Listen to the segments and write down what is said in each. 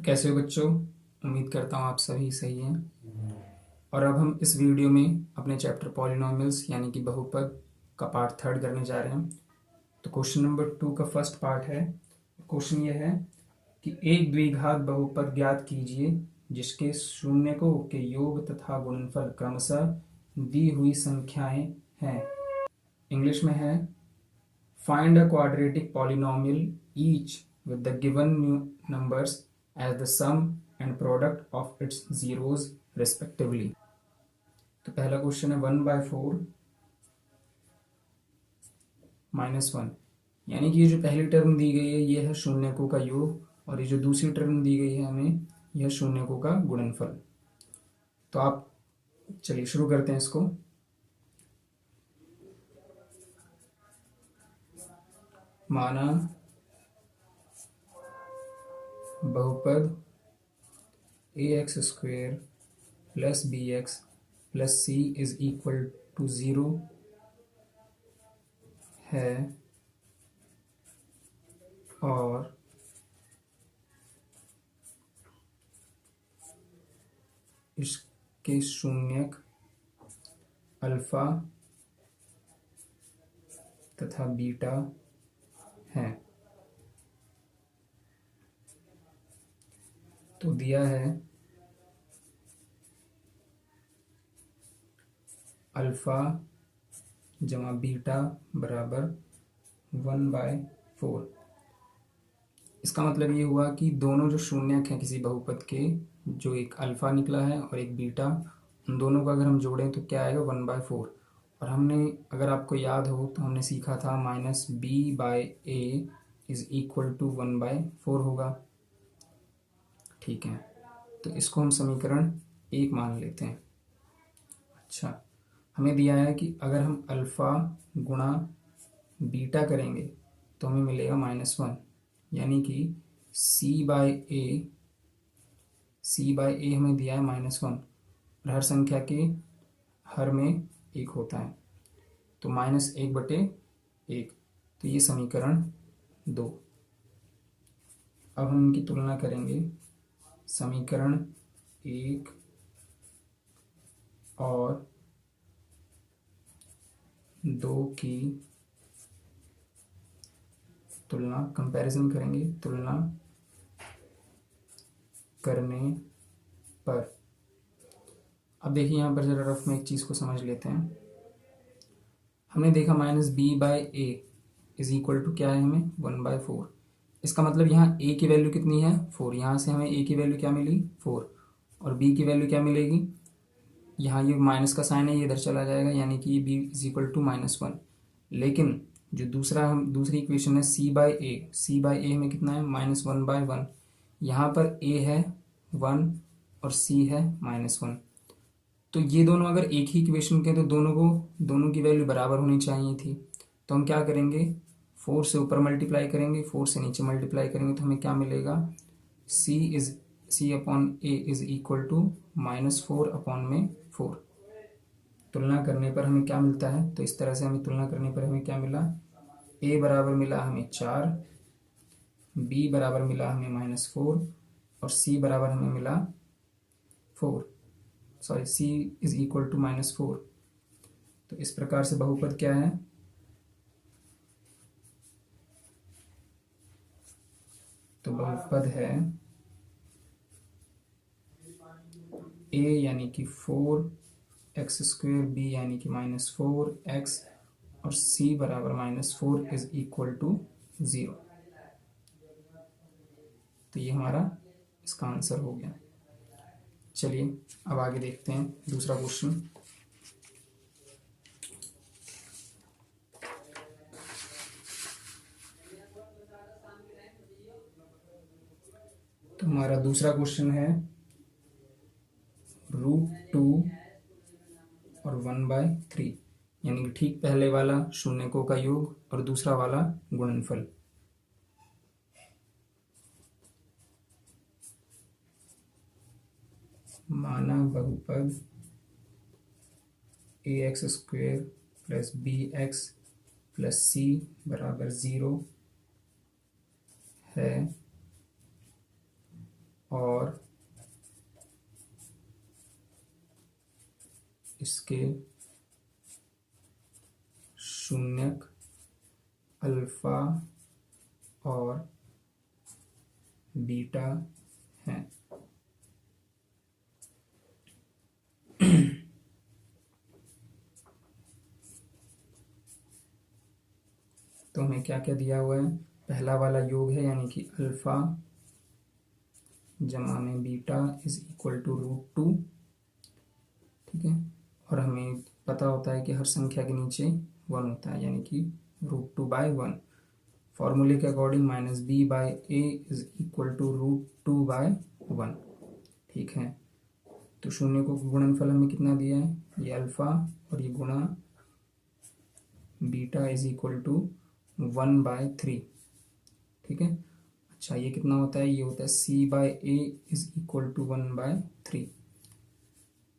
कैसे हो बच्चों। उम्मीद करता हूँ आप सभी सही हैं। और अब हम इस वीडियो में अपने चैप्टर पॉलिनोमियल्स यानी कि बहुपद का पार्ट थर्ड करने जा रहे हैं। तो क्वेश्चन नंबर 2 का फर्स्ट पार्ट है। क्वेश्चन ये है कि एक द्विघात बहुपद ज्ञात कीजिए जिसके शून्यकों के योग तथा गुणनफल क्रमशः दी हुई संख्याएं हैं। इंग्लिश में है find a quadratic polynomial each with the given numbers as the sum and product of its zeros respectively। तो पहला क्वेश्चन है 1/4 -1, यानी कि ये जो पहली टर्म दी गई है ये है शून्यकों का योग और ये जो दूसरी टर्म दी गई है हमें यह शून्यकों का गुणनफल। तो आप चलिए शुरू करते हैं इसको। माना बहुपद ax² + bx + c = 0 है और इसके शून्यक अल्फा तथा बीटा हैं। तो दिया है अल्फा जमा बीटा बराबर 1/4। इसका मतलब ये हुआ कि दोनों जो शून्यक हैं किसी बहुपद के, जो एक अल्फा निकला है और एक बीटा, उन दोनों को अगर हम जोड़ें तो क्या आएगा 1/4। और हमने, अगर आपको याद हो तो हमने सीखा था -b/a = 1/4 होगा। ठीक है, तो इसको हम समीकरण 1 मान लेते हैं। अच्छा, हमें दिया है कि अगर हम अल्फा गुणा बीटा करेंगे तो हमें मिलेगा -1, यानी कि c/a हमें दिया है -1 और हर संख्या के हर में 1 होता है, तो -1/1। तो ये समीकरण 2। अब हम इनकी तुलना करेंगे। समीकरण 1 और 2 की तुलना, कंपैरिजन करेंगे। तुलना करने पर अब देखिए यहाँ पर जरा रफ में एक चीज़ को समझ लेते हैं। हमने देखा -b/a = क्या है, हमें 1/4। इसका मतलब यहाँ a की वैल्यू कितनी है 4, यहाँ से हमें a की वैल्यू क्या मिली 4, और b की वैल्यू क्या मिलेगी, यहाँ ये माइनस का साइन है ये इधर चला जाएगा, यानी कि b = -1। लेकिन जो दूसरी इक्वेशन है c/a हमें कितना है -1/1। यहाँ पर a है 1 और c है -1। तो ये दोनों अगर एक ही इक्वेशन के, तो दोनों की वैल्यू बराबर होनी चाहिए थी। तो हम क्या करेंगे, 4 से ऊपर मल्टीप्लाई करेंगे, 4 से नीचे मल्टीप्लाई करेंगे, तो हमें क्या मिलेगा c/a = -4/4। तुलना करने पर हमें क्या मिलता है, तो इस तरह से हमें तुलना करने पर हमें क्या मिला, a बराबर मिला हमें 4, b बराबर मिला हमें -4 और c बराबर हमें मिला 4, सॉरी c = -4। तो इस प्रकार से बहुपद क्या है, तो बहुपद है a यानी कि 4x², b यानी कि -4x और c बराबर -4 = 0। तो ये हमारा इसका आंसर हो गया। चलिए अब आगे देखते हैं दूसरा क्वेश्चन। तो हमारा दूसरा क्वेश्चन है √2 और 1/3, यानी कि ठीक पहले वाला शून्यकों का योग और दूसरा वाला गुणनफल। माना बहुपद ax² + bx + c = 0 है और इसके शून्यक अल्फा और बीटा हैं। तो हमें क्या क्या दिया हुआ है, पहला वाला योग है यानी कि अल्फा जमा में बीटा इज इक्वल टू √2, ठीक है। और हमें पता होता है कि हर संख्या के नीचे 1 होता है यानी कि √2/1। फॉर्मूले के according -b/a is equal to √2/1, ठीक है। तो शून्य को गुणनफल हमें कितना दिया है, ये अल्फा और ये गुणा बीटा इज इक्वल टू 1/3, ठीक है। अच्छा, ये कितना होता है, ये होता है c/a इज इक्वल टू 1/3।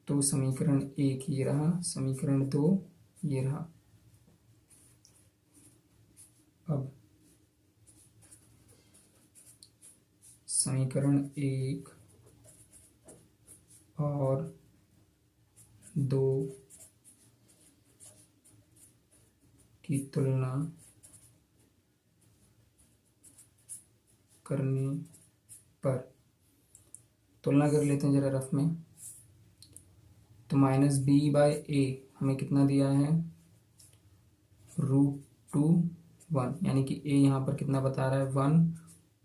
तो समीकरण 1 ये रहा, समीकरण 2 ये रहा। अब समीकरण 1 और 2 की तुलना करने पर, तुलना कर लेते हैं जरा रफ में। तो -b/a हमें कितना दिया है, √2/1, यानी कि a यहाँ पर कितना बता रहा है 1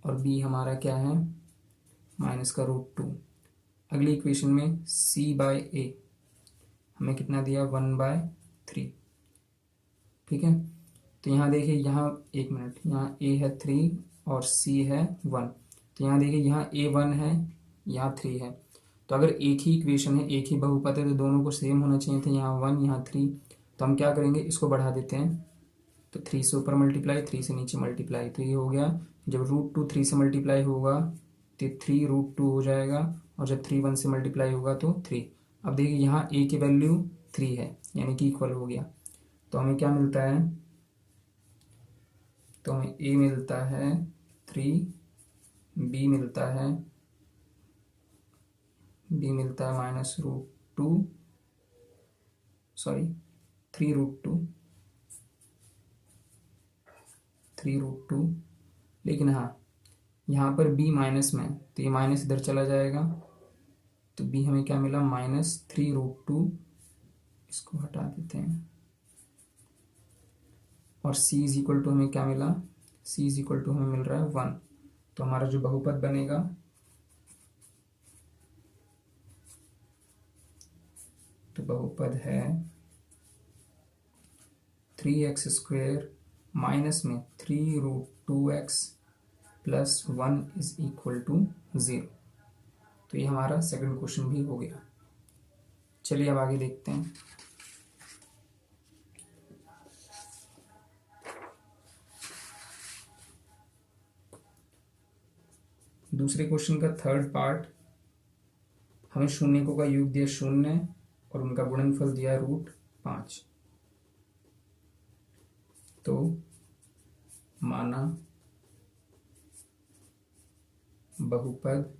और b हमारा क्या है माइनस का √2। अगली इक्वेशन में c/a हमें कितना दिया 1/3, ठीक है। तो यहाँ देखिए, यहाँ एक मिनट, यहाँ a है 3 और c है 1। तो यहाँ देखिए, यहाँ a 1 है, यहाँ 3 है। तो अगर एक ही इक्वेशन है, एक ही बहुपद है, तो दोनों को सेम होना चाहिए था, यहाँ 1 यहाँ 3। तो हम क्या करेंगे, इसको बढ़ा देते हैं। तो 3 से ऊपर मल्टीप्लाई, 3 से नीचे मल्टीप्लाई, तो ये हो गया। जब √2 3 से मल्टीप्लाई होगा तो 3 √2 हो जाएगा, और जब 3 1 से मल्टीप्लाई होगा तो 3। अब देखिए, यहाँ a की वैल्यू 3 है यानी कि इक्वल हो गया। तो हमें क्या मिलता है, तो हमें a मिलता है 3, b मिलता है -√2, सॉरी 3√2, लेकिन हाँ यहाँ पर b माइनस में, तो ये माइनस इधर चला जाएगा। तो b हमें क्या मिला, -3√2, इसको हटा देते हैं। और c इज इक्वल टू हमें क्या मिला, c इज इक्वल टू हमें मिल रहा है 1। तो हमारा जो बहुपद बनेगा, तो बहुपद है 3x² माइनस में 3√2x plus 1 is equal to 0। तो ये हमारा सेकंड क्वेश्चन भी हो गया। चलिए अब आगे देखते हैं। दूसरे क्वेश्चन का थर्ड पार्ट, हमें शून्यकों का योग दिया 0 और उनका गुणनफल दिया √5। तो माना बहुपद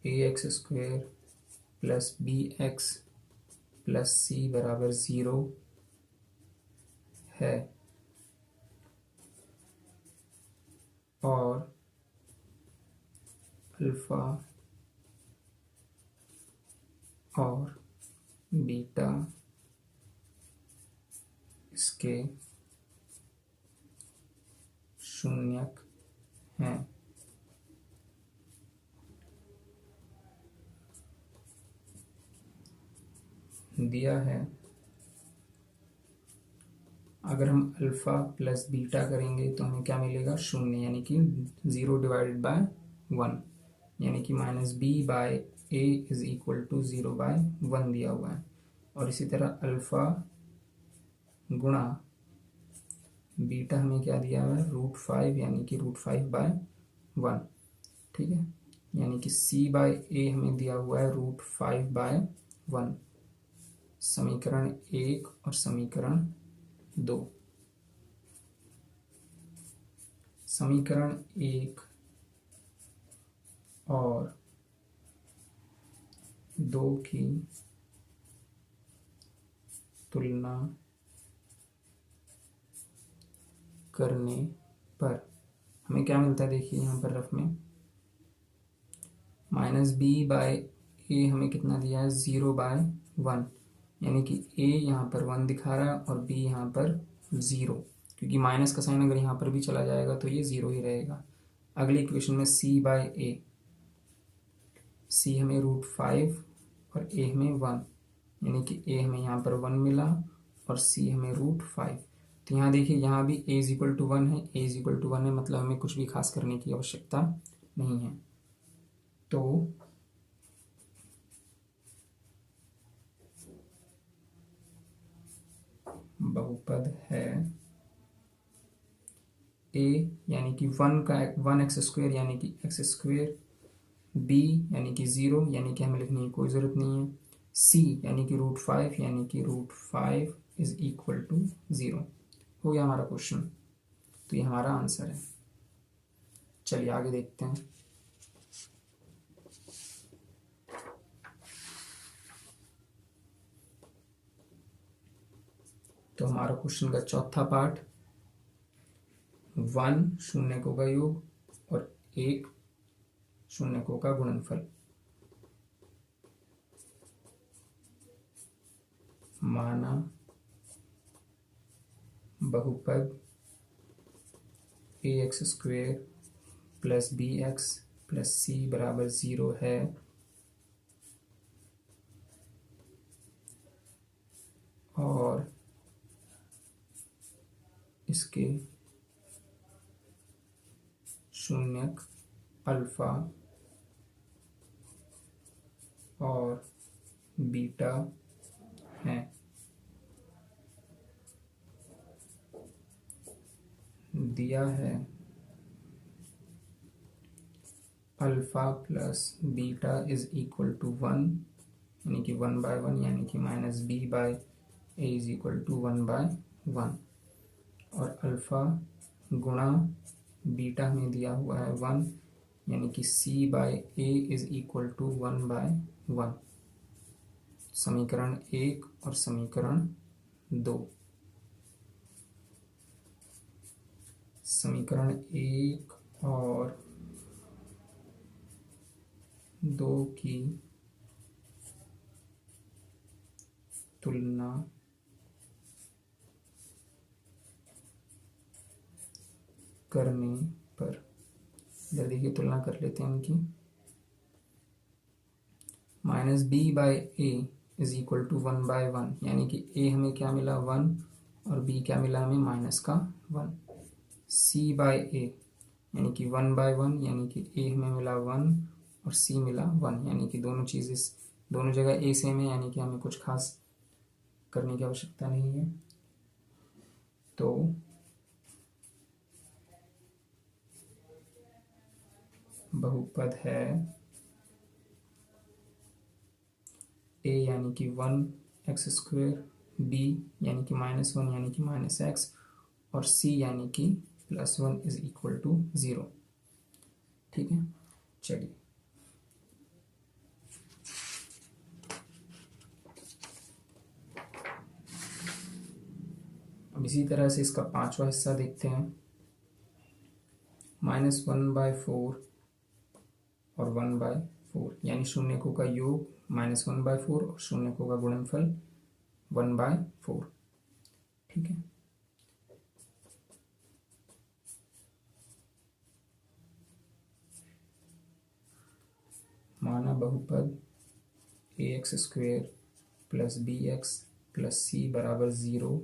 ax² plus bx plus c बराबर 0 है, और अल्फा और बीटा इसके शून्यक हैं। दिया है, अगर हम अल्फा प्लस बीटा करेंगे तो हमें क्या मिलेगा, 0, यानी कि 0/1, यानी कि -b/a इज इक्वल टू 0/1 दिया हुआ है। और इसी तरह अल्फा गुणा बीटा हमें क्या दिया हुआ है, √5, यानी कि √5/1, ठीक है। यानी कि c/a हमें दिया हुआ है √5/1। समीकरण 1 और समीकरण 2। समीकरण 1 और 2 की तुलना करने पर हमें क्या मिलता है, देखिए यहाँ पर रफ में -b/a हमें कितना दिया है, 0/1, यानी कि a यहाँ पर 1 दिखा रहा है और b यहाँ पर 0, क्योंकि माइनस का साइन अगर यहाँ पर भी चला जाएगा तो ये 0 ही रहेगा। अगली इक्वेशन में c/a, c हमें √5 और a हमें 1, यानी कि a हमें यहाँ पर 1 मिला और c हमें √5। तो यहाँ देखिए, यहाँ भी a = 1 है, a = 1 है, मतलब हमें कुछ भी खास करने की आवश्यकता नहीं है। तो बहुपद है a यानी कि 1x², यानी कि x², b यानी कि 0, यानी कि हमें लिखने की कोई ज़रूरत नहीं है, c यानी कि √5, यानी कि √5 = 0। हो गया हमारा क्वेश्चन, तो ये हमारा आंसर है। चलिए आगे देखते हैं। तो हमारा क्वेश्चन का चौथा पार्ट, 1 शून्यकों का योग और 1 शून्यकों का गुणनफल। माना बहुपद ax² + bx + c = 0 है और इसके शून्यक अल्फा और बीटा हैं। दिया है अल्फा प्लस बीटा = 1, यानी कि 1/1, यानी कि -b/a = 1/1, और अल्फा गुणा बीटा हमें दिया हुआ है 1, यानी कि c/a = 1/1। समीकरण 1 और समीकरण 2। समीकरण 1 और 2 की तुलना करने पर, इधर देखिए तुलना कर लेते हैं इनकी। -b/a = 1/1, यानी कि a हमें क्या मिला, 1, और b क्या मिला हमें, -1। c/a यानी कि 1/1, यानी कि a हमें मिला 1 और c मिला 1, यानी कि दोनों चीज़ें दोनों जगह a सेम है, यानी कि हमें कुछ खास करने की आवश्यकता नहीं है। तो बहुपद है a यानी कि 1x², b यानी कि -1, यानी कि -x, और c यानी कि +1 = 0। ठीक है, चलिए अब इसी तरह से इसका पांचवा हिस्सा देखते हैं। -1/4 और 1/4, यानी शून्यकों का योग -1/4 और शून्यकों का गुणनफल 1/4। ठीक है, माना बहुपद ax² + bx + c = 0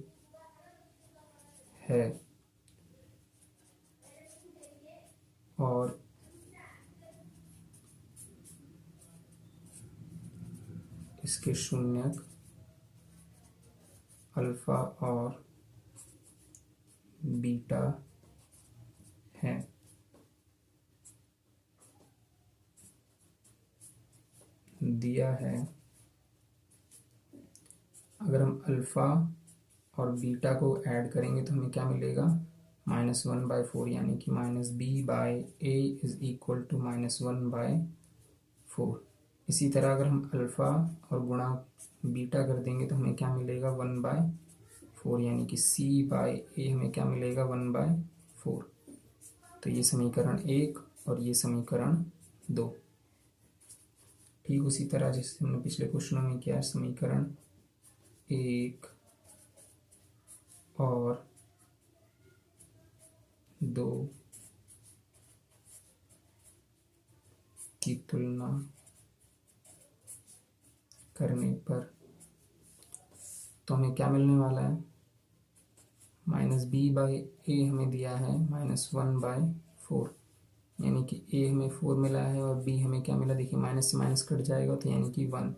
है और इसके शून्यक अल्फा और बीटा हैं। दिया है अगर हम अल्फा और बीटा को ऐड करेंगे तो हमें क्या मिलेगा, -1/4 यानी कि -b/a इज इक्वल टू -1/4। इसी तरह अगर हम अल्फ़ा और गुणा बीटा कर देंगे तो हमें क्या मिलेगा 1/4 यानी कि c/a हमें क्या मिलेगा 1/4। तो ये समीकरण 1 और ये समीकरण 2। ठीक उसी तरह जैसे हमने पिछले क्वेश्चनों में किया, समीकरण 1 और 2 की तुलना करने पर तो हमें क्या मिलने वाला है, -b/a हमें दिया है -1/4 यानी कि a हमें 4 मिला है और b हमें क्या मिला, देखिए माइनस से माइनस कट जाएगा तो यानी कि 1।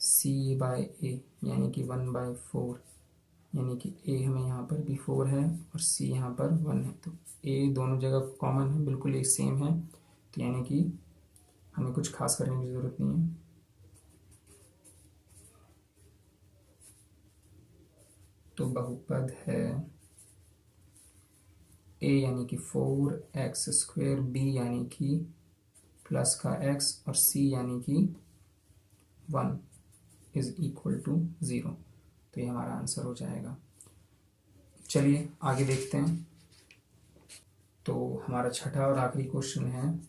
c/a यानी कि 1/4 यानी कि a हमें यहाँ पर भी 4 है और c यहाँ पर 1 है, तो a दोनों जगह कॉमन है, बिल्कुल एक सेम है, तो यानी कि हमें कुछ खास करने की ज़रूरत नहीं है। तो बहुपद है a यानी कि 4x², b यानी कि प्लस का x और c यानी कि 1 इज इक्वल टू 0। तो ये हमारा आंसर हो जाएगा। चलिए आगे देखते हैं। तो हमारा छठा और आखिरी क्वेश्चन है,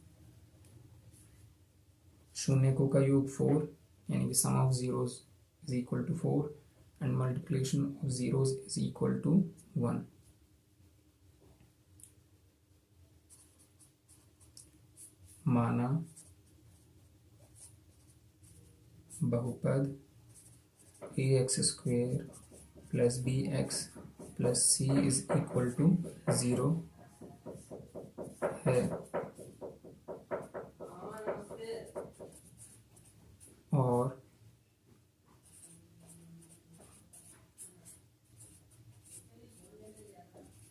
शून्यकों का योग 4 यानी कि sum of zeros is equal to 4 and multiplication of zeros is equal to 1। माना बहुपद ax² plus bx plus c is equal to 0 है और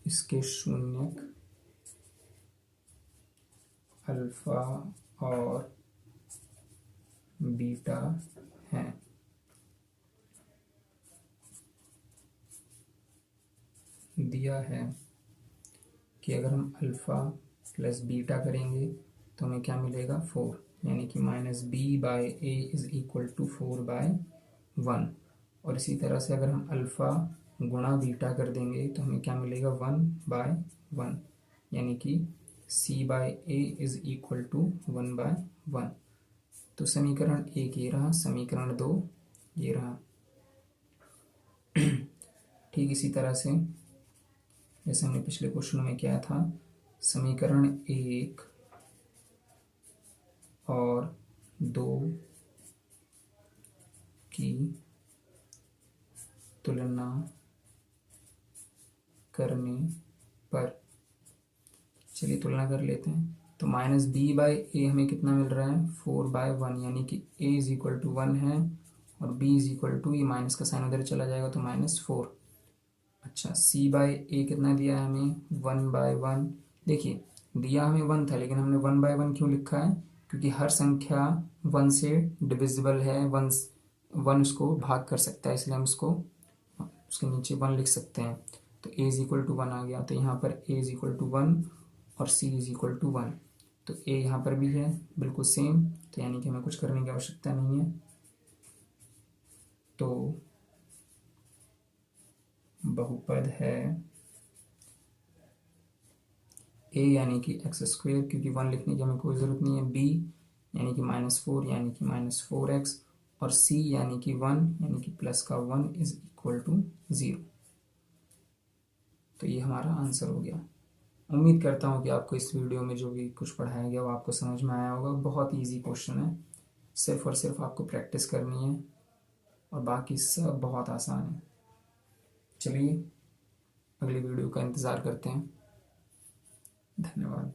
इसके शून्यक अल्फा और बीटा हैं। दिया है कि अगर हम अल्फा प्लस बीटा करेंगे तो हमें क्या मिलेगा 4 यानी कि -b/a इज इक्वल टू 4/1। और इसी तरह से अगर हम अल्फा गुणा बीटा कर देंगे तो हमें क्या मिलेगा 1/1 यानी कि c/a इज इक्वल टू 1/1। तो समीकरण 1 ये रहा, समीकरण 2 ये रहा। ठीक इसी तरह से जैसे हमने पिछले क्वेश्चन में किया था, समीकरण 1 और 2 की तुलना करने पर, चलिए तुलना कर लेते हैं। तो -b/a हमें कितना मिल रहा है 4/1 यानी कि a इज इक्वल टू 1 है और b इज इक्वल टू, ये माइनस का साइन उधर चला जाएगा तो -4। अच्छा c/a कितना दिया है हमें 1/1। देखिए दिया हमें 1 था लेकिन हमने 1/1 क्यों लिखा है, क्योंकि हर संख्या 1 से डिविजिबल है, 1 उसको भाग कर सकता है, इसलिए हम उसको उसके नीचे 1 लिख सकते हैं। तो a इज इक्वल टू 1 आ गया, तो यहाँ पर a इज इक्वल टू 1 और c इज इक्वल टू 1। तो a यहाँ पर भी है बिल्कुल सेम, तो यानी कि हमें कुछ करने की आवश्यकता नहीं है। तो बहुपद है a यानी कि x², क्योंकि 1 लिखने की हमें कोई ज़रूरत नहीं है, b यानी कि -4 यानी कि -4x और c यानी कि 1 यानी कि प्लस का 1 इज इक्वल टू 0। तो ये हमारा आंसर हो गया। उम्मीद करता हूँ कि आपको इस वीडियो में जो भी कुछ पढ़ाया गया वो आपको समझ में आया होगा। बहुत इजी क्वेश्चन है, सिर्फ और सिर्फ आपको प्रैक्टिस करनी है और बाकी सब बहुत आसान है। चलिए अगली वीडियो का इंतज़ार करते हैं। धन्यवाद।